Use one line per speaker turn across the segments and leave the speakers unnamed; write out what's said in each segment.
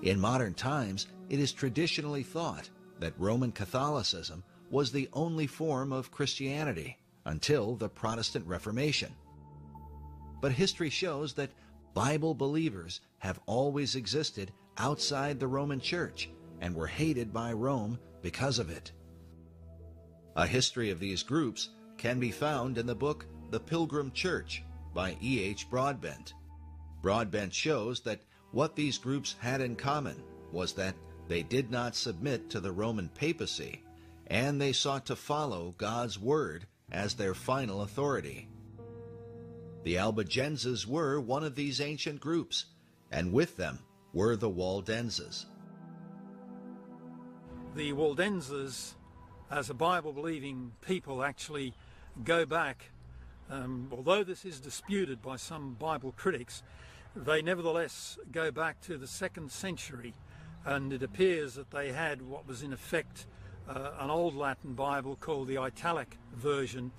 In modern times, it is traditionally thought that Roman Catholicism was the only form of Christianity until the Protestant Reformation. But history shows that Bible believers have always existed outside the Roman Church and were hated by Rome because of it. A history of these groups can be found in the book The Pilgrim Church by E.H. Broadbent. Broadbent shows that what these groups had in common was that they did not submit to the Roman papacy, and they sought to follow God's word as their final authority. The Albigenses were one of these ancient groups, and with them were the Waldenses.
The Waldenses, as a Bible-believing people, actually go back, although this is disputed by some Bible critics, they nevertheless go back to the 2nd century, and it appears that they had what was in effect an old Latin Bible called the Italic version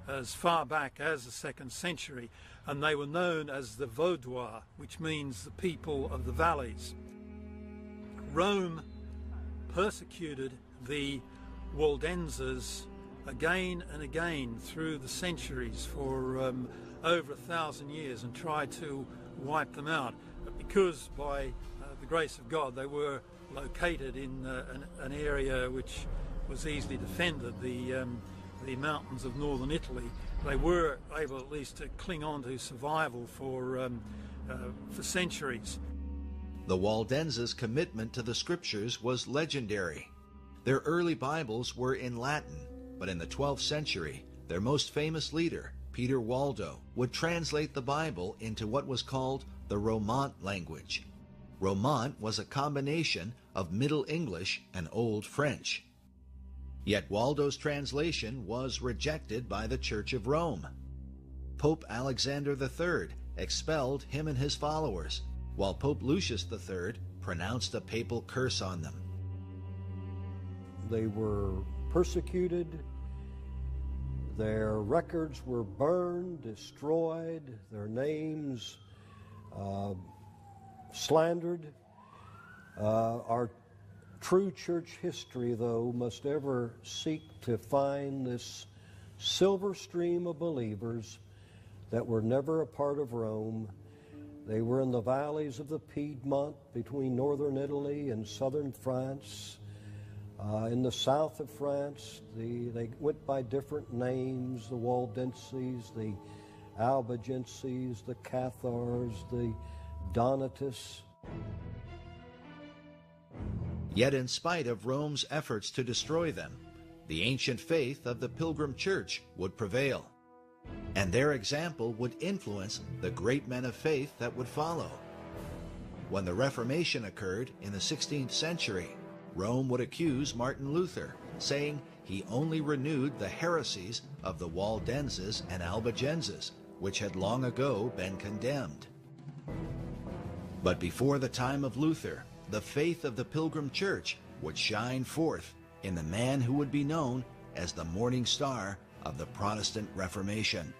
as far back as the 2nd century, and they were known as the Vaudois, which means the people of the valleys. Rome persecuted the Waldenses again and again through the centuries for over 1,000 years and tried to wipe them out, because by the grace of God they were located in an area which was easily defended, the mountains of northern Italy. They were able at least to cling on to survival for centuries.
The Waldenses' commitment to the Scriptures was legendary. Their early Bibles were in Latin, but in the 12th century, their most famous leader, Peter Waldo, would translate the Bible into what was called the Romant language. Romant was a combination of Middle English and Old French. Yet Waldo's translation was rejected by the Church of Rome. Pope Alexander III expelled him and his followers, while Pope Lucius III pronounced a papal curse on them.
They were persecuted, their records were burned, destroyed, their names slandered. Our true church history, though, must ever seek to find this silver stream of believers that were never a part of Rome. They were in the valleys of the Piedmont between northern Italy and southern France. In the south of France, they went by different names: the Waldenses, the Albigenses, the Cathars, the Donatists.
Yet in spite of Rome's efforts to destroy them, the ancient faith of the Pilgrim Church would prevail, and their example would influence the great men of faith that would follow. When the Reformation occurred in the 16th century, Rome would accuse Martin Luther, saying he only renewed the heresies of the Waldenses and Albigenses, which had long ago been condemned. But before the time of Luther, the faith of the Pilgrim Church would shine forth in the man who would be known as the morning star of the Protestant Reformation.